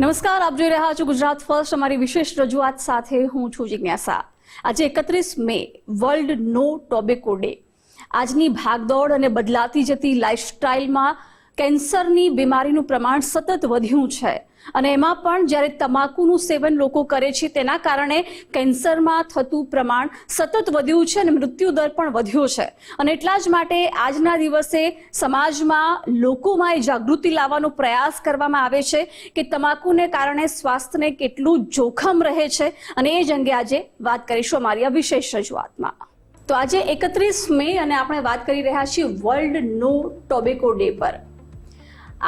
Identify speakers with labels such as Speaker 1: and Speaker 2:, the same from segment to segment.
Speaker 1: નમસ્કાર, આપ જોઈ રહ્યા છો ગુજરાત ફર્સ્ટ. અમારી વિશેષ રજૂઆત સાથે હું છું જિજ્ઞાસા. આજે 31 મે વર્લ્ડ નો ટોબેકો ડે. આજની ભાગદોડ અને બદલાતી જતી લાઇફસ્ટાઇલમાં કેન્સરની બીમારીનું પ્રમાણ સતત વધ્યું છે અને એમાં પણ જ્યારે તમાકુનું સેવન લોકો કરે છે તેના કારણે કેન્સરમાં થતું પ્રમાણ સતત વધ્યું છે અને મૃત્યુદર પણ વધ્યો છે. અને એટલા જ માટે આજના દિવસે સમાજમાં લોકોમાં એ જાગૃતિ લાવવાનો પ્રયાસ કરવામાં આવે છે કે તમાકુને કારણે સ્વાસ્થ્યને કેટલું જોખમ રહે છે અને એ જ અંગે આજે વાત કરીશું અમારી આ વિશેષ રજૂઆતમાં. તો આજે 31 મે અને આપણે વાત કરી રહ્યા છીએ વર્લ્ડ નો ટોબેકો ડે પર.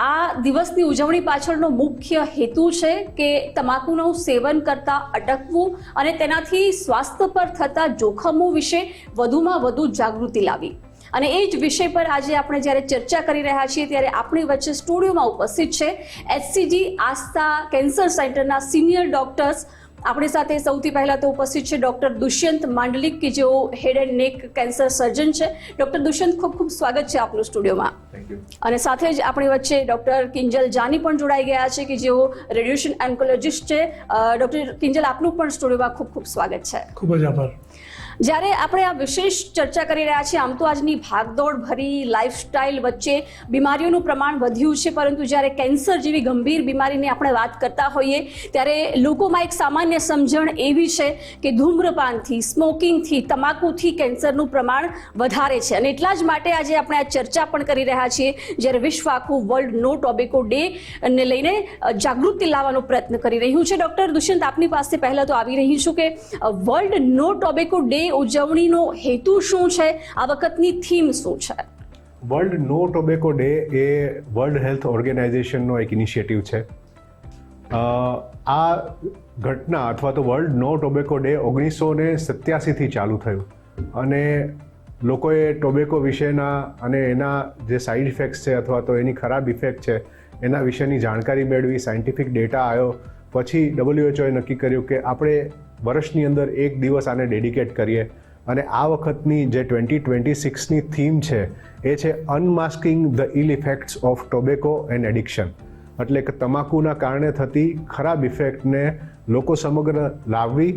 Speaker 1: આ દિવસની ઉજવણી પાછળનો મુખ્ય હેતુ છે કે તમાકુનું સેવન કરતા અટકવું અને તેનાથી સ્વાસ્થ્ય પર થતા જોખમો વિશે વધુમાં વધુ જાગૃતિ લાવવી. અને એ જ વિષય પર આજે આપણે જ્યારે ચર્ચા કરી રહ્યા છીએ ત્યારે આપણી વચ્ચે સ્ટુડિયોમાં ઉપસ્થિત છે HCG આસ્થા કેન્સર સેન્ટરના સિનિયર ડોક્ટર્સ. આપણી સાથે સૌથી પહેલા તો ઉપસ્થિત છે ડોક્ટર દુષ્યંત માંડલિક કે જેઓ હેડ એન્ડ નેક કેન્સર સર્જન છે. ડોક્ટર દુષ્યંત, ખૂબ ખૂબ સ્વાગત છે આપનું સ્ટુડિયોમાં. અને સાથે જ આપણી વચ્ચે ડોક્ટર કિંજલ જાની પણ જોડાઈ ગયા છે કે જેઓ રેડિયેશન ઓન્કોલોજિસ્ટ છે. ડોક્ટર કિંજલ, આપનું પણ સ્ટુડિયોમાં ખૂબ ખૂબ સ્વાગત છે.
Speaker 2: ખૂબ જ આભાર.
Speaker 1: જ્યારે આપણે આ વિશેષ ચર્ચા કરી રહ્યા છીએ, આમ તો આજની ભાગદોડ ભરી લાઈફસ્ટાઈલ વચ્ચે બીમારીઓનું પ્રમાણ વધ્યું છે, પરંતુ જ્યારે કેન્સર જેવી ગંભીર બીમારીની આપણે વાત કરતા હોઈએ ત્યારે લોકોમાં એક સામાન્ય સમજણ એવી છે કે ધૂમ્રપાનથી, સ્મોકિંગથી, તમાકુથી કેન્સરનું પ્રમાણ વધારે છે. અને એટલા જ માટે આજે આપણે આ ચર્ચા પણ કરી રહ્યા છીએ જ્યારે વિશ્વ આખું વર્લ્ડ નો ટોબેકો ડે ને લઈને જાગૃતિ લાવવાનો પ્રયત્ન કરી રહ્યું છે. ડોક્ટર દુષ્યંત, આપની પાસે પહેલા તો આવી રહી છું કે વર્લ્ડ નો ટોબેકો ડે ઉજવણીનો હેતુ શું છે? આ વખતની થીમ શું છે?
Speaker 3: વર્લ્ડ નો ટોબેકો ડે એ વર્લ્ડ હેલ્થ ઓર્ગેનાઇઝેશનનો એક ઇનિશિયેટિવ છે. આ ઘટના અથવા તો વર્લ્ડ નો ટોબેકો ડે 1987થી ચાલુ થયું અને લોકોએ ટોબેકો વિશેના અને એના જે સાઇડ ઇફેક્ટ્સ છે અથવા તો એની ખરાબ ઇફેક્ટ છે એના વિશેની જાણકારી મેળવી, સાયન્ટિફિક ડેટા આવ્યો. પછી WHOએ નક્કી કર્યું કે આપણે વર્ષની અંદર એક દિવસ આને ડેડિકેટ કરીએ અને આ વખતની જે 2026ની થીમ છે એ છે unmasking the ill effects of tobacco and addiction. એટલે કે તમાકુના કારણે થતી ખરાબ ઇફેક્ટને લોકો સમગ્ર લાવવી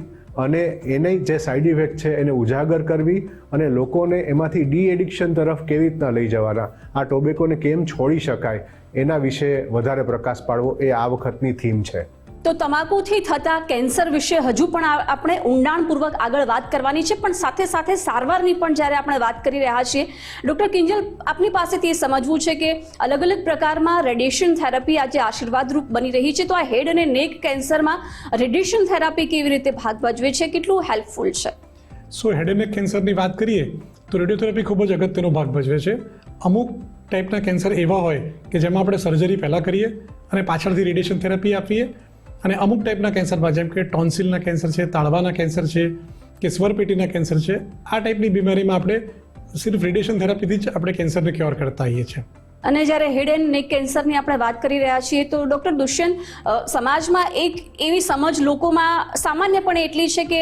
Speaker 3: અને એની જે સાઇડ ઇફેક્ટ છે એને ઉજાગર કરવી અને લોકોને એમાંથી ડી એડિક્શન તરફ કેવી રીતના લઈ જવાના, આ ટોબેકોને કેમ છોડી શકાય એના વિશે વધારે પ્રકાશ પાડવો એ આ વખતની થીમ છે.
Speaker 1: તો તમાકુથી થતા કેન્સર વિશે હજુ પણ આપણે ઊંડાણપૂર્વક આગળ વાત કરવાની છે, પણ સાથે સાથે સારવારની પણ જ્યારે આપણે વાત કરી રહ્યા છીએ, ડૉક્ટર કિંજલ, આપની પાસેથી એ સમજવું છે કે અલગ અલગ પ્રકારમાં રેડિયેશન થેરાપી આજે આશીર્વાદરૂપ બની રહી છે. તો આ હેડ અને નેક કેન્સરમાં રેડિયેશન થેરાપી કેવી રીતે ભાગ ભજવે છે, કેટલું હેલ્પફુલ છે?
Speaker 2: સો હેડ એન્ડ નેક કેન્સરની વાત કરીએ તો રેડિયોથેરાપી ખૂબ જ અગત્યનો ભાગ ભજવે છે. અમુક ટાઈપના કેન્સર એવા હોય કે જેમાં આપણે સર્જરી પહેલાં કરીએ અને પાછળથી રેડિયેશન થેરાપી આપીએ, અને અમુક ટાઈપના કેન્સરમાં જેમ કે ટોન્સિલના કેન્સર છે, તાળવાના કેન્સર છે કે સ્વરપેટીના કેન્સર છે, આ ટાઈપની બીમારીમાં આપણે સિર્ફ રેડિયેશન થેરાપીથી જ આપણે કેન્સરને ક્યોર કરતા હોઈએ છીએ.
Speaker 1: અને જ્યારે હેડ એન્ડ નેક કેન્સરની આપણે વાત કરી રહ્યા છીએ તો ડૉક્ટર દુષ્યંત, સમાજમાં એક એવી સમજ લોકોમાં સામાન્યપણે એટલી છે કે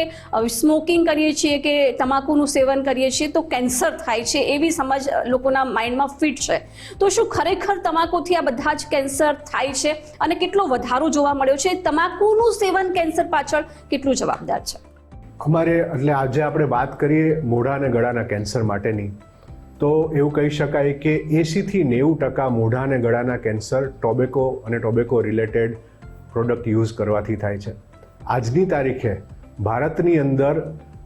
Speaker 1: સ્મોકિંગ કરીએ છીએ કે તમાકુનું સેવન કરીએ છીએ તો કેન્સર થાય છે, એવી સમજ લોકોના માઇન્ડમાં ફિટ છે. તો શું ખરેખર તમાકુથી આ બધા જ કેન્સર થાય છે અને કેટલો વધારો જોવા મળ્યો છે? તમાકુનું સેવન કેન્સર પાછળ કેટલું જવાબદાર છે?
Speaker 3: અમારે એટલે આજે આપણે વાત કરીએ મોઢા અને ગળાના કેન્સર માટેની, તો એવું કહી શકાય કે 80થી 90% મોઢા અને ગળાના કેન્સર ટોબેકો અને ટોબેકો રિલેટેડ પ્રોડક્ટ યુઝ કરવાથી થાય છે. આજની તારીખે ભારતની અંદર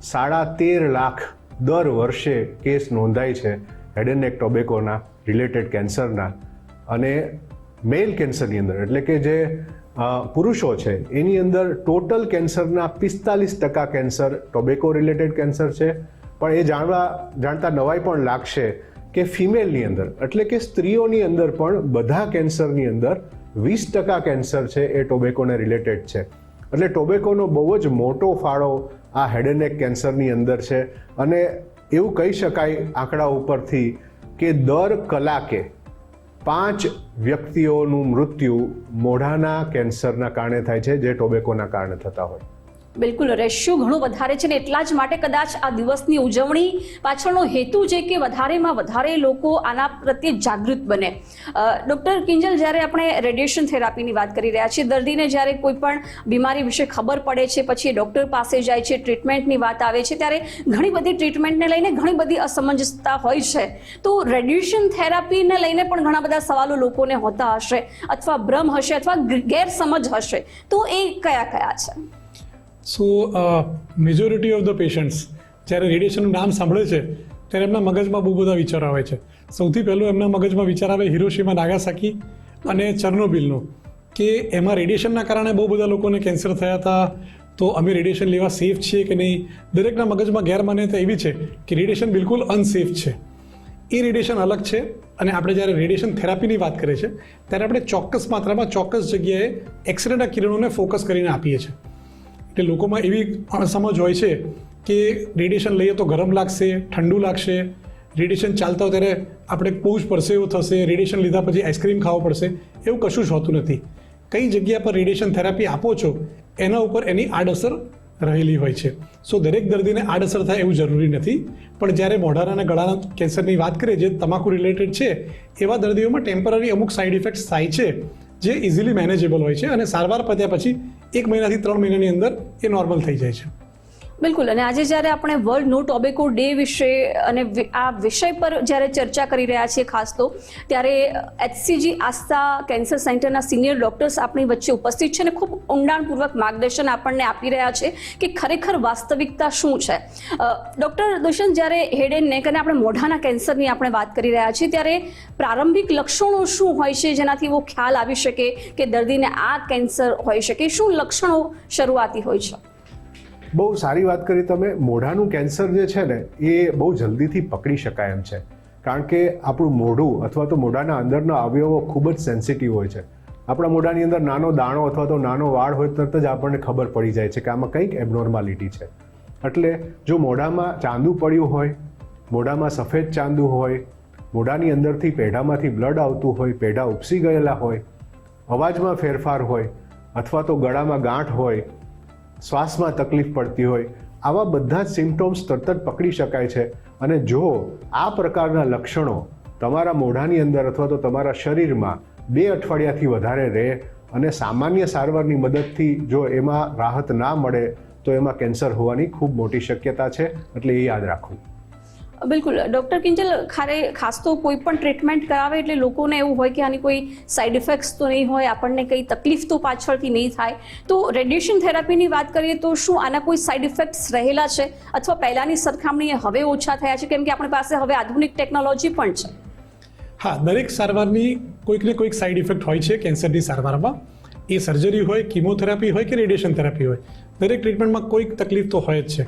Speaker 3: 13.5 લાખ દર વર્ષે કેસ નોંધાય છે હેડ એન્ડ નેક ટોબેકોના રિલેટેડ કેન્સરના. અને મેલ કેન્સરની અંદર એટલે કે જે પુરુષો છે એની અંદર ટોટલ કેન્સરના 45% કેન્સર ટોબેકો રિલેટેડ કેન્સર છે. પણ એ જાણતા નવાઈ પણ લાગશે કે ફિમેલની અંદર એટલે કે સ્ત્રીઓની અંદર પણ બધા કેન્સરની અંદર 20% કેન્સર છે એ ટોબેકોને રિલેટેડ છે. એટલે ટોબેકોનો બહુ જ મોટો ફાળો આ હેડ એન્ડ નેક કેન્સરની અંદર છે. અને એવું કહી શકાય આંકડા ઉપરથી કે દર કલાકે 5 વ્યક્તિઓનું મૃત્યુ મોઢાના કેન્સરના કારણે થાય છે જે ટોબેકોના કારણે થતા હોય.
Speaker 1: બિલકુલ, રેશિયો ઘણો વધારે છે ને એટલા જ માટે કદાચ આ દિવસની ઉજવણી પાછળનો હેતુ છે કે વધારેમાં વધારે લોકો આના પ્રત્યે જાગૃત બને. ડૉક્ટર કિંજલ, જ્યારે આપણે રેડિયેશન થેરાપીની વાત કરી રહ્યા છીએ, દર્દીને જ્યારે કોઈ પણ બીમારી વિશે ખબર પડે છે, પછી એ ડૉક્ટર પાસે જાય છે, ટ્રીટમેન્ટની વાત આવે છે, ત્યારે ઘણી બધી ટ્રીટમેન્ટને લઈને ઘણી બધી અસમંજસતા હોય છે. તો રેડિયેશન થેરાપીને લઈને પણ ઘણા બધા સવાલો લોકોને હોતા હશે, અથવા ભ્રમ હશે, અથવા ગેરસમજ હશે, તો એ કયા કયા છે?
Speaker 2: સો મેજોરિટી ઓફ ધ પેશન્ટ્સ જ્યારે રેડિયેશનનું નામ સાંભળે છે ત્યારે એમના મગજમાં બહુ બધા વિચારો આવે છે. સૌથી પહેલું એમના મગજમાં વિચાર આવે હિરોશીમા નાગાસાકી અને ચર્નોબિલનો, કે એમાં રેડિયેશનના કારણે બહુ બધા લોકોને કેન્સર થયા હતા, તો અમે રેડિયેશન લેવા સેફ છીએ કે નહીં. દરેકના મગજમાં ગેરમાન્યતા એવી છે કે રેડિયેશન બિલકુલ અનસેફ છે. એ રેડિયેશન અલગ છે, અને આપણે જ્યારે રેડિયેશન થેરાપીની વાત કરીએ છીએ ત્યારે આપણે ચોક્કસ માત્રામાં ચોક્કસ જગ્યાએ એક્સરેના કિરણોને ફોકસ કરીને આપીએ છીએ. એટલે લોકોમાં એવી અણસમજ હોય છે કે રેડિયેશન લઈએ તો ગરમ લાગશે, ઠંડુ લાગશે, રેડિયેશન ચાલતા હોય ત્યારે આપણે બહુ જ પરસેવો થશે, રેડિયેશન લીધા પછી આઈસ્ક્રીમ ખાવો પડશે. એવું કશું જ હોતું નથી. કઈ જગ્યા પર રેડિયેશન થેરાપી આપો છો એના ઉપર એની આડઅસર રહેલી હોય છે. સો દરેક દર્દીને આડઅસર થાય એવું જરૂરી નથી, પણ જ્યારે મોઢાના અને ગળાના કેન્સરની વાત કરીએ જે તમાકુ રિલેટેડ છે, એવા દર્દીઓમાં ટેમ્પરરી અમુક સાઇડ ઇફેક્ટ્સ થાય છે જે ઇઝીલી મેનેજેબલ હોય છે, અને સારવાર પત્યા પછી 1 મહિનાથી 3 મહિનાની અંદર એ નોર્મલ થઈ જાય છે.
Speaker 1: બિલકુલ, અને આજે જ્યારે આપણે વર્લ્ડ નો ટોબેકો ડે વિશે અને આ વિષય પર જ્યારે ચર્ચા કરી રહ્યા છીએ ખાસ તો, ત્યારે HCG આસ્થા કેન્સર સેન્ટરના સિનિયર ડૉક્ટર્સ આપણી વચ્ચે ઉપસ્થિત છે અને ખૂબ ઊંડાણપૂર્વક માર્ગદર્શન આપણને આપી રહ્યા છે કે ખરેખર વાસ્તવિકતા શું છે. ડૉક્ટર દુષ્યંત, જ્યારે હેડ એન્ડ નેક અને આપણે મોઢાના કેન્સરની આપણે વાત કરી રહ્યા છીએ, ત્યારે પ્રારંભિક લક્ષણો શું હોય છે જેનાથી એવો ખ્યાલ આવી શકે કે દર્દીને આ કેન્સર હોઈ શકે? શું લક્ષણો શરૂઆતી હોય છે?
Speaker 3: બહુ સારી વાત કરી તમે. મોઢાનું કેન્સર જે છે ને એ બહુ જલ્દીથી પકડી શકાય એમ છે, કારણ કે આપણું મોઢું અથવા તો મોઢાના અંદરના અવયવો ખૂબ જ સેન્સિટિવ હોય છે. આપણા મોઢાની અંદર નાનો દાણો અથવા તો નાનો વાળ હોય તરત જ આપણને ખબર પડી જાય છે કે આમાં કંઈક એબનોર્માલિટી છે. એટલે જો મોઢામાં ચાંદુ પડ્યું હોય, મોઢામાં સફેદ ચાંદુ હોય, મોઢાની અંદરથી પેઢામાંથી બ્લડ આવતું હોય, પેઢા ઉપસી ગયેલા હોય, અવાજમાં ફેરફાર હોય, અથવા તો ગળામાં ગાંઠ હોય, શ્વાસમાં તકલીફ પડતી હોય, આવા બધા જ સિમ્પટોમ્સ તરત જ પકડી શકાય છે. અને જો આ પ્રકારના લક્ષણો તમારા મોઢાની અંદર અથવા તો તમારા શરીરમાં 2 અઠવાડિયાથી વધારે રહે અને સામાન્ય સારવારની મદદથી જો એમાં રાહત ના મળે તો એમાં કેન્સર હોવાની ખૂબ મોટી શક્યતા છે. એટલે એ યાદ રાખવું.
Speaker 1: બિલકુલ ડૉક્ટર કિંજલ, ખાસ તો કોઈ પણ ટ્રીટમેન્ટ કરાવે એટલે લોકોને એવું હોય કે આની કોઈ સાઇડ ઇફેક્ટ્સ તો નહીં હોય, આપણને કંઈ તકલીફ તો પાછળથી નહીં થાય. તો રેડિયેશન થેરાપીની વાત કરીએ તો શું આના કોઈ સાઇડ ઇફેક્ટ્સ રહેલા છે, અથવા પહેલાંની સરખામણીએ હવે ઓછા થયા છે, કેમ કે આપણી પાસે હવે આધુનિક ટેકનોલોજી પણ છે?
Speaker 2: હા, દરેક સારવારની કોઈક ને કોઈક સાઇડ ઇફેક્ટ હોય છે કેન્સરની સારવારમાં. એ સર્જરી હોય, કિમોથેરાપી હોય કે રેડિયેશન થેરાપી હોય, દરેક ટ્રીટમેન્ટમાં કોઈક તકલીફ તો હોય જ છે.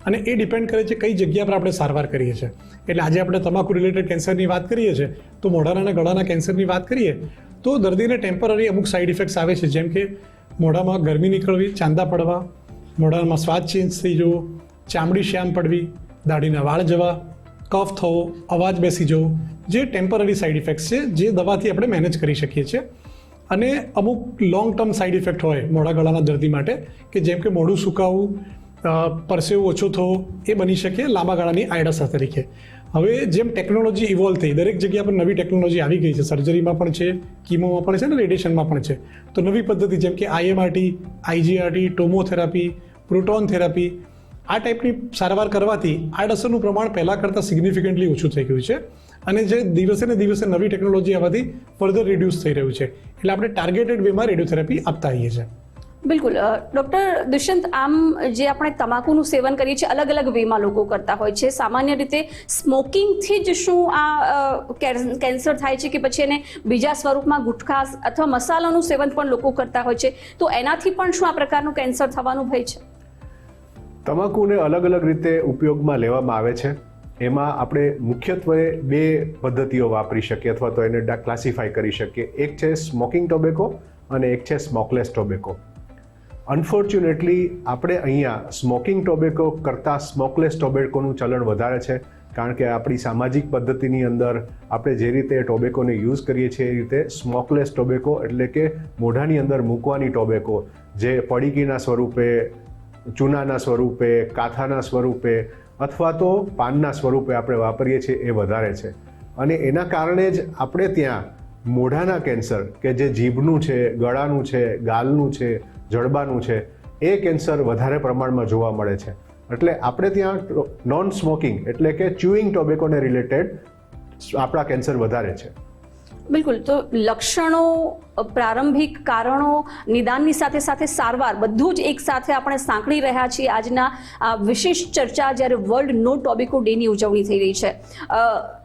Speaker 2: અને એ ડિપેન્ડ કરે છે કઈ જગ્યા પર આપણે સારવાર કરીએ છીએ. એટલે આજે આપણે તમાકુ રિલેટેડ કેન્સરની વાત કરીએ છીએ, તો મોઢાના અને ગળાના કેન્સરની વાત કરીએ તો દર્દીને ટેમ્પરરી અમુક સાઇડ ઇફેક્ટ્સ આવે છે, જેમ કે મોઢામાં ગરમી નીકળવી, ચાંદા પડવા, મોઢામાં સ્વાદ ચેન્જ થઈ જવો, ચામડી શ્યામ પડવી, દાઢીના વાળ જવા, કફ થવો, અવાજ બેસી જવો, જે ટેમ્પરરી સાઇડ ઇફેક્ટ્સ છે જે દવાથી આપણે મેનેજ કરી શકીએ છીએ. અને અમુક લોંગ ટર્મ સાઇડ ઇફેક્ટ હોય મોઢા ગળાના દર્દી માટે, કે જેમ કે મોઢું સુકાવવું, પરસેવો ઓછો થવો, એ બની શકે લાંબા ગાળાની આડઅસર તરીકે. હવે જેમ ટેકનોલોજી ઇવોલ્વ થઈ, દરેક જગ્યા પર નવી ટેકનોલોજી આવી ગઈ છે, સર્જરીમાં પણ છે, કીમોમાં પણ છે અને રેડિયેશનમાં પણ છે. તો નવી પદ્ધતિ જેમ કે IMRT, IGRT, ટોમોથેરાપી, પ્રોટોન થેરાપી, આ ટાઈપની સારવાર કરવાથી આડઅસરનું પ્રમાણ પહેલાં કરતાં સિગ્નિફિકન્ટલી ઓછું થઈ ગયું છે, અને જે દિવસે ને દિવસે નવી ટેકનોલોજી આવવાથી ફર્ધર રિડ્યુસ થઈ રહ્યું છે. એટલે આપણે ટાર્ગેટેડ વેમાં રેડિયોથેરાપી આપતા આવીએ છીએ.
Speaker 1: બિલકુલ ડૉક્ટર દુષ્યંત, આમ જે આપણે તમાકુનું સેવન કરીએ છીએ અલગ અલગ વેમાં લોકો કરતા હોય છે. સામાન્ય રીતે સ્મોકિંગથી જ શું આ કેન્સર થાય છે, કે પછી એને બીજા સ્વરૂપમાં ગુટખા અથવા મસાલાનું સેવન પણ લોકો કરતા હોય છે, તો એનાથી પણ શું આ પ્રકારનું કેન્સર થવાનું ભય છે?
Speaker 3: તમાકુને અલગ અલગ રીતે ઉપયોગમાં લેવામાં આવે છે. એમાં આપણે મુખ્યત્વે 2 પદ્ધતિઓ વાપરી શકીએ અથવા તો એને ક્લાસિફાઈ કરી શકીએ. એક છે સ્મોકિંગ ટોબેકો અને એક છે સ્મોકલેસ ટોબેકો. અનફોર્ચ્યુનેટલી આપણે અહીંયા સ્મોકિંગ ટોબેકો કરતાં સ્મોકલેસ ટોબેકોનું ચલણ વધારે છે, કારણ કે આપણી સામાજિક પદ્ધતિની અંદર આપણે જે રીતે ટોબેકોને યુઝ કરીએ છીએ એ રીતે સ્મોકલેસ ટોબેકો એટલે કે મોઢાની અંદર મૂકવાની ટોબેકો, જે પડીકીના સ્વરૂપે ચૂનાના સ્વરૂપે, કાથાના સ્વરૂપે અથવા તો પાનના સ્વરૂપે આપણે વાપરીએ છીએ એ વધારે છે. અને એના કારણે જ આપણે ત્યાં મોઢાના કેન્સર કે જે જીભનું છે, ગળાનું છે, ગાલનું છે, જડબાનું છે, એ કેન્સર વધારે પ્રમાણમાં જોવા મળે છે. એટલે આપણે ત્યાં નોન સ્મોકિંગ એટલે કે ચ્યુઇંગ ટોબેકોને રિલેટેડ આપણા કેન્સર વધારે છે.
Speaker 1: બિલકુલ. તો લક્ષણો, પ્રારંભિક કારણો, નિદાનની સાથે સાથે સારવાર બધું જ એક સાથે આપણે સાંકળી રહ્યા છીએ આજના આ વિશેષ ચર્ચા જ્યારે વર્લ્ડ નો ટોબેકો ડેની ઉજવણી થઈ રહી છે.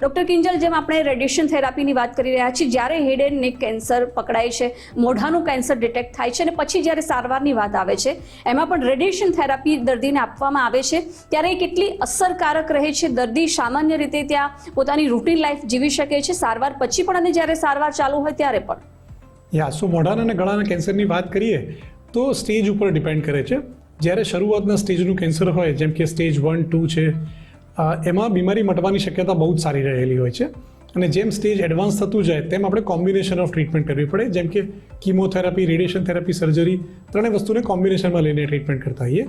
Speaker 1: ડૉક્ટર કિંજલ, જેમ આપણે રેડિયેશન થેરાપીની વાત કરી રહ્યા છીએ, જ્યારે હેડ એન્ડ નેક કેન્સર પકડાય છે, મોઢાનું કેન્સર ડિટેક્ટ થાય છે અને પછી જ્યારે સારવારની વાત આવે છે એમાં પણ રેડિયેશન થેરાપી દર્દીને આપવામાં આવે છે ત્યારે એ કેટલી અસરકારક રહે છે? દર્દી સામાન્ય રીતે ત્યાં પોતાની રૂટીન લાઈફ જીવી શકે છે સારવાર પછી પણ અને જ્યારે સારવાર ચાલુ હોય ત્યારે પણ?
Speaker 2: સો મોઢાના અને ગળાના કેન્સરની વાત કરીએ તો સ્ટેજ ઉપર ડિપેન્ડ કરે છે. જ્યારે શરૂઆતના સ્ટેજનું કેન્સર હોય, જેમ કે સ્ટેજ 1, 2 છે, એમાં બીમારી મટવાની શક્યતા બહુ જ સારી રહેલી હોય છે. અને જેમ સ્ટેજ એડવાન્સ થતું જાય તેમ આપણે કોમ્બિનેશન ઓફ ટ્રીટમેન્ટ કરવી પડે, જેમ કે કીમોથેરાપી, રેડિયેશન થેરાપી, સર્જરી, ત્રણેય વસ્તુને કોમ્બિનેશનમાં લઈને ટ્રીટમેન્ટ કરતા હોઈએ.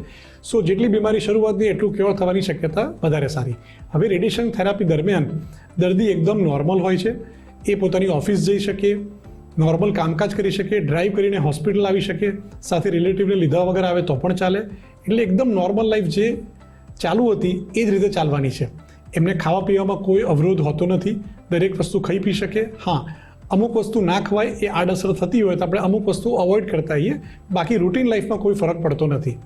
Speaker 2: સો જેટલી બીમારી શરૂઆતની એટલું ક્યોર થવાની શક્યતા વધારે સારી. હવે રેડિયેશન થેરાપી દરમિયાન દર્દી એકદમ નોર્મલ હોય છે. એ પોતાની ઓફિસ જઈ શકે, નોર્મલ કામકાજ કરી શકે, ડ્રાઈવ કરીને હોસ્પિટલ આવી શકે, સાથે રિલેટિવને લીધા વગર આવે તો પણ ચાલે. એટલે એકદમ નોર્મલ લાઈફ જે ચાલુ હતી એ જ રીતે ચાલવાની છે. એમને ખાવા પીવામાં કોઈ અવરોધ હોતો નથી, દરેક વસ્તુ ખાઈ પી શકે. હા, અમુક વસ્તુ ના ખવાય એ આડઅસર થતી હોય તો આપણે અમુક વસ્તુ અવોઇડ કરતા હોઈએ, બાકી રૂટીન લાઈફમાં કોઈ ફરક પડતો નથી.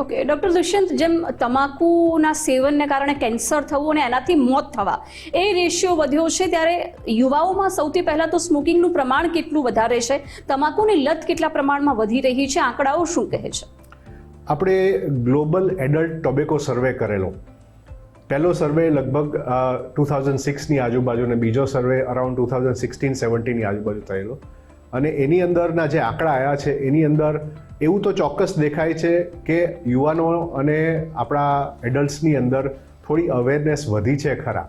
Speaker 1: ઓકે ડૉક્ટર દુષ્યંત, જેમ તમાકુના સેવનને કારણે કેન્સર થવું અને એનાથી મોત થવા એ રેશિયો વધ્યો છે, ત્યારે યુવાઓમાં સૌથી પહેલાં તો સ્મોકિંગનું પ્રમાણ કેટલું વધારે છે? તમાકુની લત કેટલા પ્રમાણમાં વધી રહી છે? આંકડાઓ શું કહે છે?
Speaker 3: આપણે ગ્લોબલ એડલ્ટ ટોબેકો સર્વે કરેલો. પહેલો સર્વે લગભગ 2006ની આજુબાજુ અને બીજો સર્વે અરાઉન્ડ 2016-17ની આજુબાજુ થયેલો. અને એની અંદરના જે આંકડા આવ્યા છે એની અંદર એવું તો ચોક્કસ દેખાય છે કે યુવાનો અને આપણા એડલ્ટ્સની અંદર થોડી અવેરનેસ વધી છે ખરા.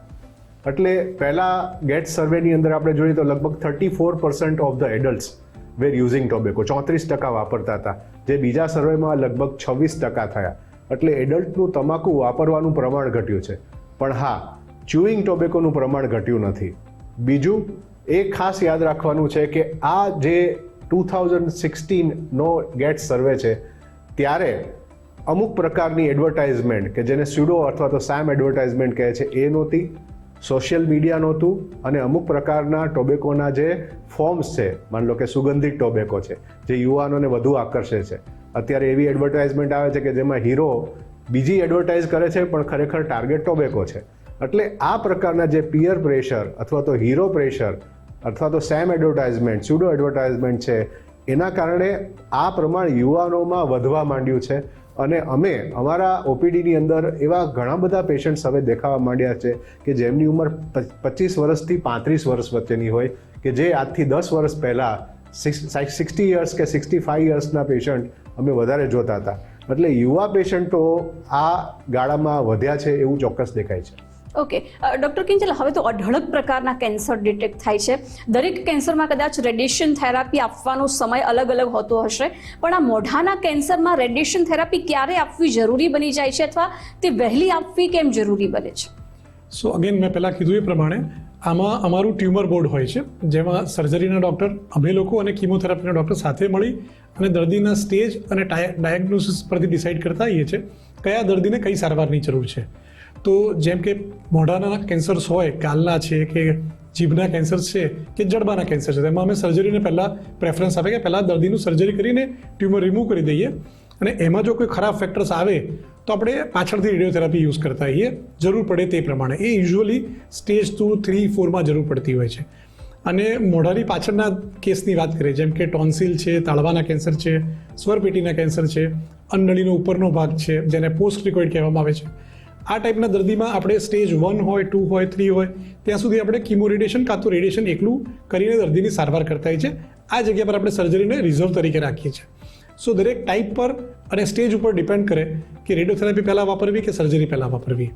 Speaker 3: એટલે પહેલાં ગેટ સર્વેની અંદર આપણે જોઈએ તો લગભગ 34% of the adults were using tobacco, 34% વાપરતા હતા, જે બીજા સર્વેમાં લગભગ 26% થયા. એટલે એડલ્ટનું તમાકુ વાપરવાનું પ્રમાણ ઘટ્યું છે. પણ હા, ચ્યુઇંગ ટોબેકોનું પ્રમાણ ઘટ્યું નથી. બીજું એ ખાસ યાદ રાખવાનું છે કે આ જે 2016નો ગેટ સર્વે છે ત્યારે અમુક પ્રકારની એડવર્ટાઇઝમેન્ટ કે જેને સ્યુડો અથવા તો સેમ એડવર્ટાઇઝમેન્ટ કહે છે એ નહોતી, સોશિયલ મીડિયા નહોતું, અને અમુક પ્રકારના ટોબેકોના જે ફોર્મ્સ છે, માની લો કે સુગંધિત ટોબેકો છે જે યુવાનોને વધુ આકર્ષે છે. અત્યારે એવી એડવર્ટાઇઝમેન્ટ આવે છે કે જેમાં હીરો બીજી એડવર્ટાઇઝ કરે છે પણ ખરેખર ટાર્ગેટ ટોબેકો છે. એટલે આ પ્રકારના જે પિયર પ્રેશર અથવા તો હીરો પ્રેશર અથવા તો સેમ એડવર્ટાઇઝમેન્ટ, સ્યુડો એડવર્ટાઇઝમેન્ટ છે, એના કારણે આ પ્રમાણ યુવાનોમાં વધવા માંડ્યું છે. અને અમે અમારા ઓપીડીની અંદર એવા ઘણા બધા પેશન્ટ્સ હવે દેખાવા માંડ્યા છે કે જેમની ઉંમર 25 વર્ષથી 35 વર્ષ વચ્ચેની હોય, કે જે આજથી 10 વર્ષ પહેલાં 60 યર્સ કે 65 યર્સના પેશન્ટ અમે વધારે જોતા હતા. એટલે યુવા પેશન્ટો આ ગાળામાં વધ્યા છે એવું ચોક્કસ દેખાય છે.
Speaker 1: ઓકે ડૉક્ટર કિંજલ, હવે તો અઢળક પ્રકારના કેન્સર ડિટેક્ટ થાય છે. દરેક કેન્સરમાં કદાચ રેડિયેશન થેરાપી આપવાનો સમય અલગ અલગ હોતો હશે, પણ આ મોઢાના કેન્સરમાં રેડિયેશન થેરાપી ક્યારે આપવી જરૂરી બની જાય છે અથવા તે વહેલી આપવી કેમ જરૂરી બને છે?
Speaker 2: સો અગેન મેં પહેલાં કીધું એ પ્રમાણે આમાં અમારું ટ્યુમર બોર્ડ હોય છે, જેમાં સર્જરીના ડૉક્ટર, અમે લોકો અને કીમોથેરાપીના ડૉક્ટર સાથે મળી અને દર્દીના સ્ટેજ અને ડાયગ્નોસિસ પરથી ડિસાઇડ કરતા હોઈએ છીએ કયા દર્દીને કઈ સારવારની જરૂર છે. તો જેમ કે મોઢાના કેન્સર્સ હોય, ગાલના છે કે જીભના કેન્સર છે કે જડબાના કેન્સર છે, તેમાં અમે સર્જરીને પહેલાં પ્રેફરન્સ આપે કે પહેલાં દર્દીનું સર્જરી કરીને ટ્યુમર રિમૂવ કરી દઈએ, અને એમાં જો કોઈ ખરાબ ફેક્ટર્સ આવે તો આપણે પાછળથી રેડિયોથેરાપી યુઝ કરતા હોઈએ જરૂર પડે તે પ્રમાણે. એ યુઝ્યુઅલી સ્ટેજ 2, 3, 4માં જરૂર પડતી હોય છે. અને મોઢાની પાછળના કેસની વાત કરીએ, જેમ કે ટોન્સિલ છે, તાળવાના કેન્સર છે, સ્વરપેટીના કેન્સર છે, અન્નનળીનો ઉપરનો ભાગ છે જેને પોસ્ટ રિકોઇડ કહેવામાં આવે છે, આ ટાઈપના દર્દીમાં આપણે સ્ટેજ 1 હોય, 2 હોય, 3 હોય ત્યાં સુધી આપણે કીમો રેડિયેશન કાં તો રેડિયેશન એકલું કરીને દર્દીની સારવાર કરતા હોઈએ છીએ. આ જગ્યા પર આપણે સર્જરીને રિઝર્વ તરીકે રાખીએ છીએ. સો દરેક ટાઈપ પર અને સ્ટેજ ઉપર ડિપેન્ડ કરે કે રેડિયોથેરાપી પહેલાં વાપરવી કે સર્જરી પહેલાં વાપરવી.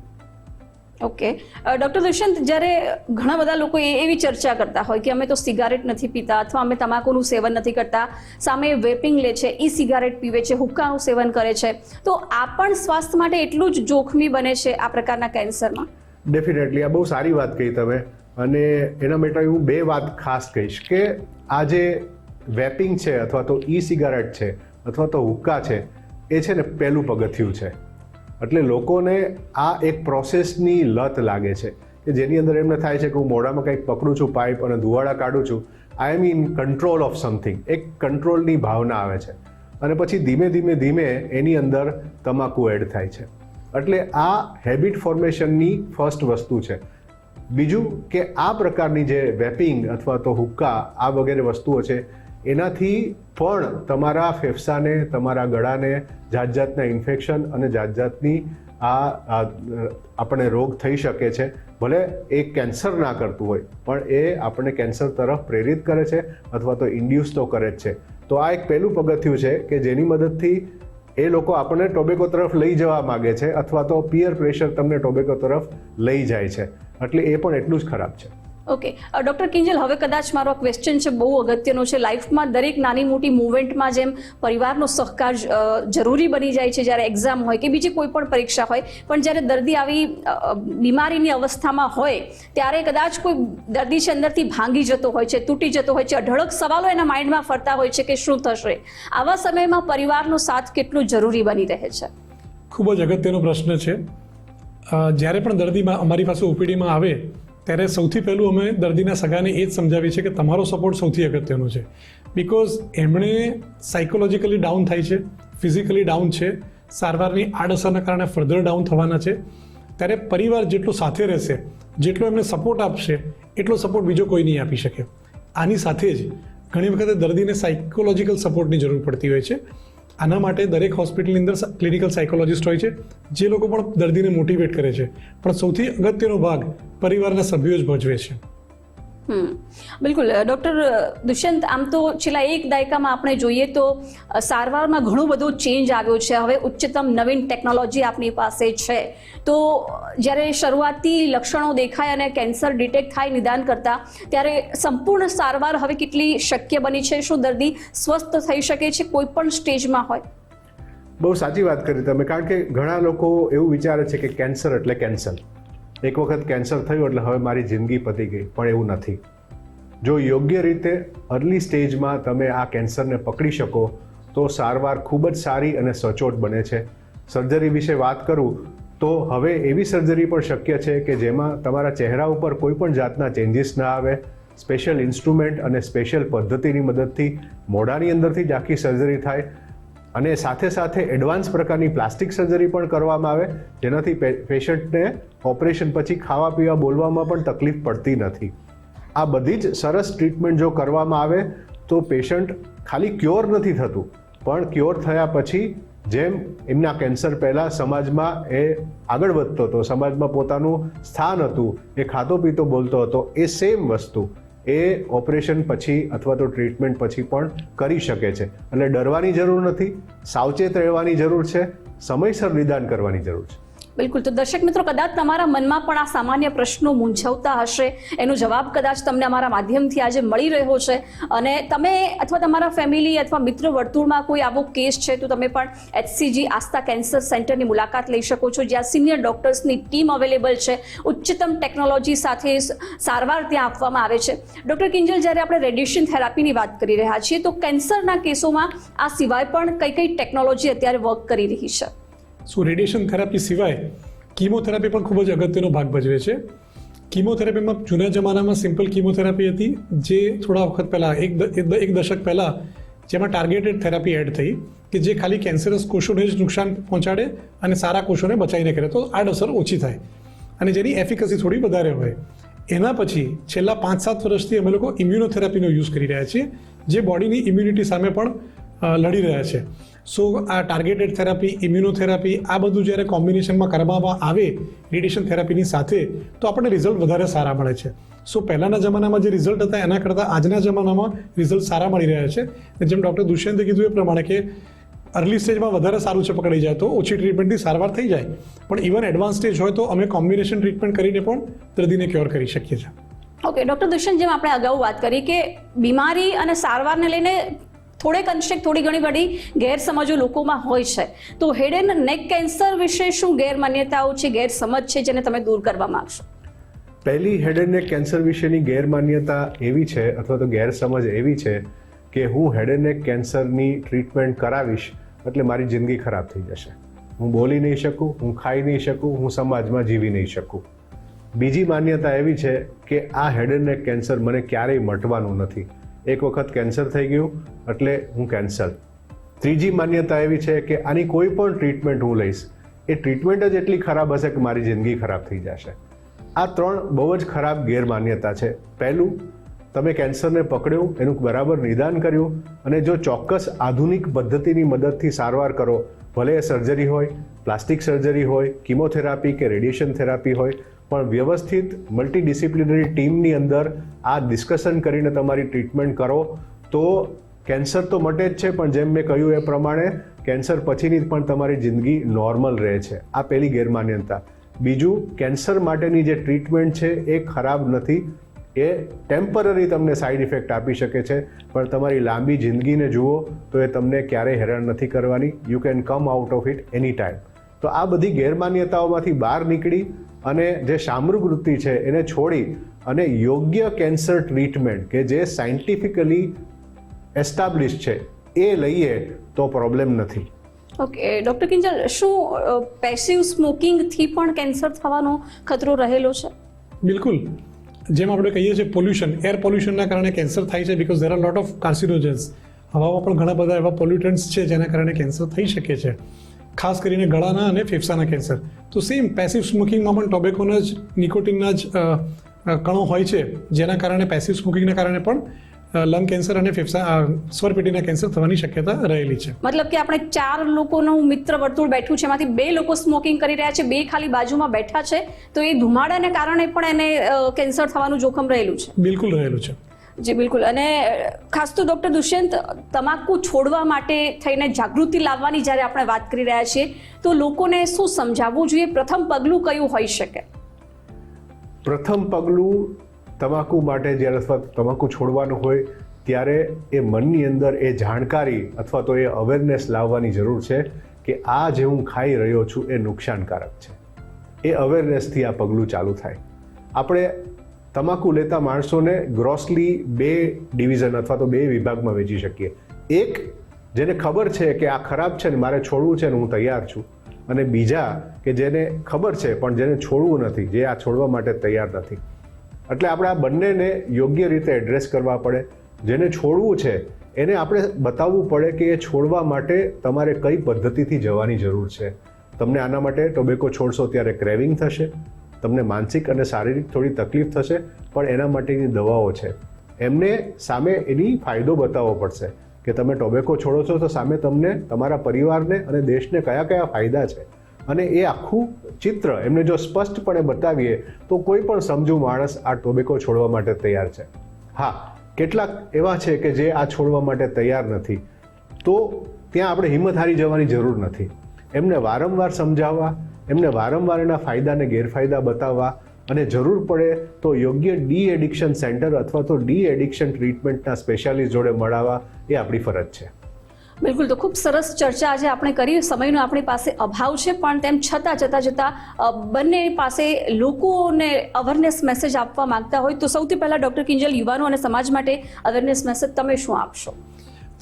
Speaker 1: ઓકે ડૉક્ટર દુષ્યંત, જ્યારે ઘણા બધા લોકો એવી ચર્ચા કરતા હોય કે અમે તો સિગારેટ નથી પીતા અથવા અમે તમાકુનું સેવન નથી કરતા, સામે વેપિંગ લે છે, ઈ સિગારેટ પીવે છે, હુક્કાનું સેવન કરે છે, તો આ પણ સ્વાસ્થ્ય માટે એટલું જ જોખમી બને છે આ પ્રકારના કેન્સરમાં?
Speaker 3: ડેફિનેટલી આ બહુ સારી વાત કહી તમે, અને એના માટે હું બે વાત ખાસ કહીશ કે આ જે વેપિંગ છે અથવા તો ઈ સિગારેટ છે અથવા તો હુક્કા છે એ છે ને પહેલું પગથિયું છે. એટલે લોકોને આ એક પ્રોસેસની લત લાગે છે કે જેની અંદર એમને થાય છે કે હું મોઢામાં કંઈક પકડું છું પાઇપ અને ધુવાડા કાઢું છું, આઈ એમ ઇન કંટ્રોલ ઓફ સમથિંગ, એક કંટ્રોલની ભાવના આવે છે અને પછી ધીમે ધીમે એની અંદર તમાકુ એડ થાય છે. એટલે આ હેબિટ ફોર્મેશનની ફર્સ્ટ વસ્તુ છે. બીજું કે આ પ્રકારની જે વેપિંગ અથવા તો હુક્કા આ વગેરે વસ્તુઓ છે એનાથી પણ તમારા ફેફસાને, તમારા ગળાને જાતના ઇન્ફેક્શન અને જાતની આપણને રોગ થઈ શકે છે. ભલે એ કેન્સર ના કરતું હોય પણ એ આપણને કેન્સર તરફ પ્રેરિત કરે છે અથવા તો ઇન્ડ્યુસ તો કરે જ છે. તો આ એક પહેલું પગથિયું છે કે જેની મદદથી એ લોકો આપણને ટોબેકો તરફ લઈ જવા માગે છે અથવા તો પિયર પ્રેશર તમને ટોબેકો તરફ લઈ જાય છે. એટલે એ પણ એટલું જ ખરાબ છે.
Speaker 1: ઓકે ડૉક્ટર કિંજલ, હવે કદાચ મારો ક્વેશ્ચન છે બહુ અગત્યનો છે. લાઈફમાં દરેક નાની મોટી મુવમેન્ટમાં જેમ પરિવારનો સહકાર જરૂરી બની જાય છે જ્યારે એક્ઝામ હોય કે બીજી કોઈ પણ પરીક્ષા હોય, પણ જ્યારે દર્દી આવી બીમારીની અવસ્થામાં હોય ત્યારે કદાચ કોઈ દર્દી છે અંદરથી ભાંગી જતો હોય છે, તૂટી જતો હોય છે, અઢળક સવાલો એના માઇન્ડમાં ફરતા હોય છે કે શું થશે. આવા સમયમાં પરિવારનો સાથ કેટલો જરૂરી બની રહે છે?
Speaker 2: ખૂબ જ અગત્યનો પ્રશ્ન છે. જ્યારે પણ દર્દીમાં અમારી પાસે ઓપીડીમાં આવે ત્યારે સૌથી પહેલું અમે દર્દીના સગાને એ જ સમજાવીએ છીએ કે તમારો સપોર્ટ સૌથી અગત્યનો છે. બિકોઝ એમણે સાયકોલોજીકલી ડાઉન થાય છે, ફિઝિકલી ડાઉન છે, સારવારની આડઅસરના કારણે ફર્ધર ડાઉન થવાના છે. ત્યારે પરિવાર જેટલો સાથે રહેશે, જેટલો એમને સપોર્ટ આપશે, એટલો સપોર્ટ બીજો કોઈ નહીં આપી શકે. આની સાથે જ ઘણી વખતે દર્દીને સાયકોલોજીકલ સપોર્ટની જરૂર પડતી હોય છે. આના માટે દરેક હોસ્પિટલની અંદર ક્લિનિકલ સાયકોલોજિસ્ટ હોય છે જે લોકો પણ દર્દીને મોટિવેટ કરે છે, પણ સૌથી અગત્યનો ભાગ પરિવારના સભ્યો જ ભજવે છે.
Speaker 1: બિલકુલ ડૉક્ટર દુષ્યંત, આમ તો છેલ્લા એક દાયકામાં આપણે જોઈએ તો સારવારમાં ઘણો બધો ચેન્જ આવ્યો છે. હવે ઉચ્ચતમ નવીન ટેકનોલોજી આપણી પાસે છે. તો જ્યારે શરૂઆતી લક્ષણો દેખાય અને કેન્સર ડિટેક્ટ થાય નિદાન કરતા, ત્યારે સંપૂર્ણ સારવાર હવે કેટલી શક્ય બની છે? શું દર્દી સ્વસ્થ થઈ શકે છે કોઈ પણ સ્ટેજમાં હોય?
Speaker 3: બહુ સાચી વાત કરી તમે, કારણ કે ઘણા લોકો એવું વિચારે છે કે કેન્સર એટલે કેન્સર, એક વખત કેન્સર થયું એટલે હવે મારી જિંદગી પતી ગઈ, પણ એવું નથી. જો યોગ્ય રીતે અર્લી સ્ટેજમાં તમે આ કેન્સરને પકડી શકો તો સારવાર ખૂબ જ સારી અને સચોટ બને છે. સર્જરી વિશે વાત કરું તો હવે એવી સર્જરી પણ શક્ય છે કે જેમાં તમારા ચહેરા ઉપર કોઈ પણ જાતના ચેન્જીસ ના આવે. સ્પેશિયલ ઇન્સ્ટ્રુમેન્ટ અને સ્પેશિયલ પદ્ધતિની મદદથી મોઢાની અંદરથી જ આખી સર્જરી થાય અને સાથે એડવાન્સ પ્રકારની પ્લાસ્ટિક સર્જરી પણ કરવામાં આવે, જેનાથી પેશન્ટને ઓપરેશન પછી ખાવા પીવા બોલવામાં પણ તકલીફ પડતી નથી. આ બધી જ સરસ ટ્રીટમેન્ટ જો કરવામાં આવે તો પેશન્ટ ખાલી ક્યોર નથી થતું, પણ ક્યોર થયા પછી જેમ એમના કેન્સર પહેલાં સમાજમાં એ આગળ વધતો હતો, સમાજમાં પોતાનું સ્થાન હતું, એ ખાતો પીતો બોલતો હતો, એ સેમ વસ્તુ એ ઓપરેશન પછી અથવા તો ટ્રીટમેન્ટ પછી પણ કરી શકે છે. એટલે ડરવાની જરૂર નથી, સાવચેત રહેવાની જરૂર છે, સમયસર નિદાન કરવાની જરૂર છે.
Speaker 1: બિલકુલ. તો દર્શક મિત્રો, કદાચ તમારા મનમાં પણ આ સામાન્ય પ્રશ્નો મૂંઝવતા હશે, એનો જવાબ કદાચ તમને અમારા માધ્યમથી આજે મળી રહ્યો છે અને તમે અથવા તમારા ફેમિલી અથવા મિત્ર વર્તુળમાં કોઈ આવો કેસ છે તો તમે પણ HCG આસ્થા કેન્સર સેન્ટરની મુલાકાત લઈ શકો છો, જ્યાં સિનિયર ડોક્ટર્સની ટીમ અવેલેબલ છે. ઉચ્ચતમ ટેકનોલોજી સાથે સારવાર ત્યાં આપવામાં આવે છે. ડૉક્ટર કિંજલ, જ્યારે આપણે રેડિયેશન થેરાપીની વાત કરી રહ્યા છીએ તો કેન્સરના કેસોમાં આ સિવાય પણ કઈ ટેકનોલોજી અત્યારે વર્ક કરી રહી છે?
Speaker 2: રેડિયેશન થેરાપી સિવાય કીમોથેરાપી પણ ખૂબ જ અગત્યનો ભાગ ભજવે છે. કીમોથેરાપીમાં જૂના જમાનામાં સિમ્પલ કીમોથેરાપી હતી, જે થોડા વખત પહેલાં એક દશક પહેલાં જેમાં ટાર્ગેટેડ થેરાપી એડ થઈ કે જે ખાલી કેન્સરસ કોષોને જ નુકસાન પહોંચાડે અને સારા કોષોને બચાવીને કરે તો આડઅસર ઓછી થાય અને જેની એફિકસી થોડી વધારે હોય. એના પછી છેલ્લા 5-7 વર્ષથી અમે લોકો ઇમ્યુનોથેરાપીનો યુઝ કરી રહ્યા છીએ, જે બોડીની ઇમ્યુનિટી સામે પણ લડી રહ્યા છે. આ ટાર્ગેટેડ થેરાપી, ઇમ્યુનોથેરાપી આ બધું જ્યારે કોમ્બિનેશનમાં કરવામાં આવે રેડિયેશન થેરાપીની સાથે તો આપણને રિઝલ્ટ વધારે સારા મળે છે. પહેલાંના જમાનામાં જે રિઝલ્ટ હતા એના કરતાં આજના જમાનામાં રિઝલ્ટ સારા મળી રહ્યા છે. જેમ ડૉક્ટર દુષ્યંતે કીધું એ પ્રમાણે કે અર્લી સ્ટેજમાં વધારે સારું છે પકડાઈ જાય તો ઓછી ટ્રીટમેન્ટથી સારવાર થઈ જાય, પણ ઇવન એડવાન્સ સ્ટેજ હોય તો અમે કોમ્બિનેશન ટ્રીટમેન્ટ કરીને પણ દર્દીને ક્યોર કરી શકીએ છીએ.
Speaker 1: ઓકે ડૉક્ટર દુષ્યંત, જેમ આપણે અગાઉ વાત કરી કે બીમારી અને સારવારને લઈને થોડી ઘણી બધી ગેરસમજો લોકોમાં હોય છે, તો હેડ એન્ડ નેક કેન્સર વિશે શું ગેરમાન્યતાઓ છે, ગેરસમજ છે જેને તમે દૂર કરવા માંગશો?
Speaker 3: પહેલી હેડ એન્ડ નેક કેન્સર વિશેની ગેરમાન્યતા એવી છે અથવા તો ગેરસમજ એવી છે કે હું હેડ એન્ડ નેક કેન્સરની ટ્રીટમેન્ટ કરાવીશ એટલે મારી જિંદગી ખરાબ થઈ જશે, હું બોલી નહીં શકું, હું ખાઈ નહીં શકું, હું સમાજમાં જીવી નહીં શકું. બીજી માન્યતા એવી છે કે આ હેડ એન્ડ નેક કેન્સર મને ક્યારેય મટવાનું નથી, એક વખત કેન્સર થઈ ગયું એટલે હું કેન્સર. ત્રીજી માન્યતા એવી છે કે આની કોઈ પણ ટ્રીટમેન્ટ હું લઈશ એ ટ્રીટમેન્ટ જ એટલી ખરાબ હશે કે મારી જિંદગી ખરાબ થઈ જશે. આ ત્રણ બહુ જ ખરાબ ગેરમાન્યતા છે. પહેલું, તમે કેન્સરને પકડ્યું, એનું બરાબર નિદાન કર્યું અને જો ચોક્કસ આધુનિક પદ્ધતિની મદદથી સારવાર કરો, ભલે એ સર્જરી હોય, પ્લાસ્ટિક સર્જરી હોય, કિમોથેરાપી કે રેડિયેશન થેરાપી હોય, પણ વ્યવસ્થિત મલ્ટીડિસિપ્લિનરી ટીમની અંદર આ ડિસ્કશન કરીને તમારી ટ્રીટમેન્ટ કરો તો કેન્સર તો મટે જ છે, પણ જેમ મેં કહ્યું એ પ્રમાણે કેન્સર પછીની પણ તમારી જિંદગી નોર્મલ રહે છે. આ પહેલી ગેરમાન્યતા. બીજું, કેન્સર માટેની જે ટ્રીટમેન્ટ છે એ ખરાબ નથી, એ ટેમ્પરરી તમને સાઈડ ઇફેક્ટ આપી શકે છે, પણ તમારી લાંબી જિંદગીને જુઓ તો એ તમને ક્યારેય હેરાન નથી કરવાની. You can come out of it any time. તો આ બધી ગેરમાન્યતાઓમાંથી બહાર નીકળી અને જે શામૃગ વૃત્તિ છે એને છોડી અને યોગ્ય કેન્સર ટ્રીટમેન્ટ કે જે સાયન્ટિફિકલી એસ્ટાબ્લિશ છે એ લઈએ તો પ્રોબ્લેમ નથી.
Speaker 1: ઓકે ડૉક્ટર કિંજલ, શું પેસિવ સ્મોકિંગથી પણ કેન્સર થવાનો ખતરો રહેલો છે?
Speaker 2: બિલકુલ. જેમ આપણે કહીએ છીએ પોલ્યુશન, એર પોલ્યુશનના કારણે કેન્સર થાય છે because there are lot of carcinogens. હવામાં પણ ઘણા બધા એવા પોલ્યુટન્ટ્સ છે જેના કારણે કેન્સર થઈ શકે છે, ખાસ કરીને ગળાના અને ફેફસાના કેન્સર. તો સેમ પેસિવ સ્મોકિંગમાં પણ ટોબેકોના જ નિકોટિનના જ કણો હોય છે, જેના કારણે પેસિવ સ્મોકિંગના કારણે પણ લંગ કેન્સર અને ફેફસા સ્વરપેટીના કેન્સર થવાની શક્યતા રહેલી છે.
Speaker 1: મતલબ કે આપણે 4 લોકોનું મિત્ર વર્તુળ બેઠું છે, એમાંથી 2 લોકો સ્મોકિંગ કરી રહ્યા છે, 2 ખાલી બાજુમાં બેઠા છે, તો એ ધુમાડાને કારણે પણ એને કેન્સર થવાનું જોખમ રહેલું છે.
Speaker 2: બિલકુલ રહેલું છે.
Speaker 1: જી બિલકુલ. અને ખાસ તો ડૉક્ટર દુષ્યંત, તમાકુ છોડવા માટે થઈને જાગૃતિ લાવવાની જ્યારે આપણે વાત કરી રહ્યા છીએ તો લોકોને શું સમજાવવું જોઈએ? પ્રથમ પગલું કયું હોઈ શકે?
Speaker 3: પ્રથમ પગલું તમાકુ માટે જ્યારે અથવા તમાકુ છોડવાનું હોય ત્યારે એ મનની અંદર એ જાણકારી અથવા તો એ અવેરનેસ લાવવાની જરૂર છે કે આ જે હું ખાઈ રહ્યો છું એ નુકસાનકારક છે. એ અવેરનેસથી આ પગલું ચાલુ થાય. આપણે તમાકુ લેતા માણસોને ગ્રોસલી 2 ડિવિઝન અથવા તો 2 વિભાગમાં વહેંચી શકીએ. એક, જેને ખબર છે કે આ ખરાબ છે ને મારે છોડવું છે ને હું તૈયાર છું, અને બીજા કે જેને ખબર છે પણ જેને છોડવું નથી, જે આ છોડવા માટે તૈયાર નથી. એટલે આપણે આ બંનેને યોગ્ય રીતે એડ્રેસ કરવા પડે. જેને છોડવું છે એને આપણે બતાવવું પડે કે એ છોડવા માટે તમારે કઈ પદ્ધતિથી જવાની જરૂર છે. તમને આના માટે ટોબેકો છોડશો ત્યારે ક્રેવિંગ થશે, તમને માનસિક અને શારીરિક થોડી તકલીફ થશે, પણ એના માટેની દવાઓ છે. એમને સામે એની ફાયદો બતાવવો પડશે કે તમે ટોબેકો છોડો છો તો સામે તમને તમારા પરિવારને અને દેશને કયા કયા ફાયદા છે, અને એ આખું ચિત્ર એમને જો સ્પષ્ટપણે બતાવીએ તો કોઈ પણ સમજુ માણસ આ ટોબેકો છોડવા માટે તૈયાર છે. હા, કેટલાક એવા છે કે જે આ છોડવા માટે તૈયાર નથી, તો ત્યાં આપણે હિંમત હારી જવાની જરૂર નથી. એમને વારંવાર સમજાવવા, એમને વારંવાર એના ફાયદા અને ગેરફાયદા બતાવવા, અને જરૂર પડે તો યોગ્ય ડી એડિક્શન સેન્ટર અથવા તો ડી એડિક્શન ટ્રીટમેન્ટના સ્પેશિયાલિસ્ટ જોડે મળાવવા એ આપણી ફરજ છે.
Speaker 1: બિલકુલ. તો ખૂબ સરસ ચર્ચા આજે આપણે કરી. સમયનો આપણી પાસે અભાવ છે, પણ તેમ છતાં જતાં બંને પાસે લોકોને અવેરનેસ મેસેજ આપવા માંગતા હોય તો સૌથી પહેલાં ડૉક્ટર કિંજલ, યુવાનો અને સમાજ માટે અવેરનેસ મેસેજ તમે શું આપશો?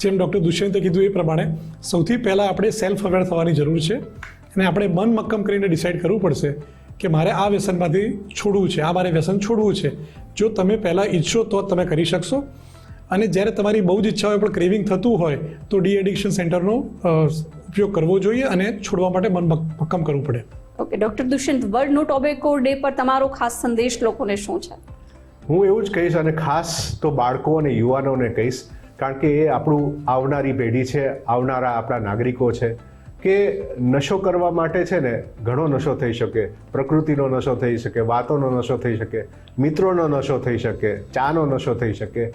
Speaker 2: જેમ ડૉક્ટર દુષ્યંતે કીધું એ પ્રમાણે સૌથી પહેલાં આપણે સેલ્ફ અવેર થવાની જરૂર છે, અને આપણે મન મક્કમ કરીને ડિસાઇડ કરવું પડશે કે મારે આ વ્યસનમાંથી છોડવું છે, આ મારે વ્યસન છોડવું છે. જો તમે પહેલાં ઈચ્છો તો તમે કરી શકશો, અને જ્યારે તમારી બહુ જ ઈચ્છા હોય પણ ક્રેવિંગ થતું હોય તો ડી એડિક્શન સેન્ટરનો ઉપયોગ કરવો જોઈએ અને છોડવા માટે મન મક્કમ કરવું પડે.
Speaker 1: ઓકે ડૉક્ટર દુષ્યંત, વર્લ્ડ નો ટોબેકો ડે પર તમારો ખાસ સંદેશ લોકોને શું છે?
Speaker 3: હું એવું જ કહીશ, અને ખાસ તો બાળકો અને યુવાનોને કહીશ, કારણ કે એ આપણું આવનારી પેઢી છે, આવનારા આપણા નાગરિકો છે, કે નશો કરવા માટે છે ને ઘણો નશો થઈ શકે. પ્રકૃતિનો નશો થઈ શકે, વાતોનો નશો થઈ શકે, મિત્રોનો નશો થઈ શકે, ચાનો નશો થઈ શકે,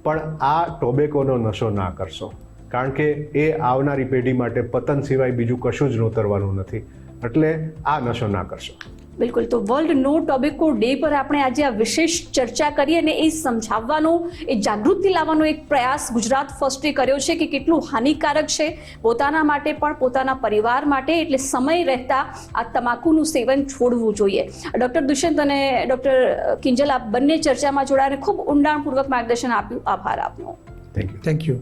Speaker 3: પણ આ ટોબેકોનો નશો ના કરશો. કારણ કે એ આવનારી પેઢી માટે પતન સિવાય બીજું કશું જ નોતરવાનું નથી. એટલે આ નશો ના કરશો.
Speaker 1: બિલકુલ. તો વર્લ્ડ નો ટોબેકો ડે પર આપણે આજે આ વિશેષ ચર્ચા કરી અને એ સમજાવવાનો, એ જાગૃતિ લાવવાનો એક પ્રયાસ ગુજરાત ફર્સ્ટે કર્યો છે કે કેટલું હાનિકારક છે પોતાના માટે પણ, પોતાના પરિવાર માટે. એટલે સમય રહેતા આ તમાકુનું સેવન છોડવું જોઈએ. ડૉક્ટર દુષ્યંત અને ડૉક્ટર કિંજલ, આપ બંને ચર્ચામાં જોડાઈને ખૂબ ઊંડાણપૂર્વક માર્ગદર્શન આપ્યું. આભાર આપનો.
Speaker 2: Thank you.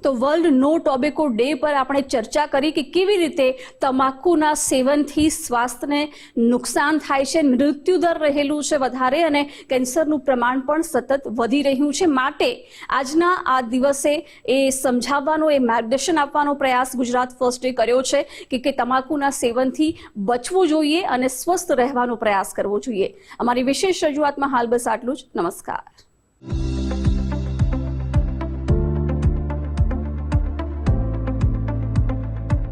Speaker 1: તો વર્લ્ડ નો ટોબેકો ડે પર આપણે ચર્ચા કરી કે કેવી રીતે તમાકુના સેવનથી સ્વાસ્થ્યને નુકસાન થાય છે, મૃત્યુદર રહેલું છે વધારે અને કેન્સરનું પ્રમાણ પણ સતત વધી રહ્યું છે. માટે આજના આ દિવસે એ સમજાવવાનો, એ માર્ગદર્શન આપવાનો પ્રયાસ ગુજરાત ફર્સ્ટે કર્યો છે કે તમાકુના સેવનથી બચવું જોઈએ અને સ્વસ્થ રહેવાનો પ્રયાસ કરવો જોઈએ. અમારી વિશેષ રજૂઆતમાં હાલ બસ આટલું જ. નમસ્કાર.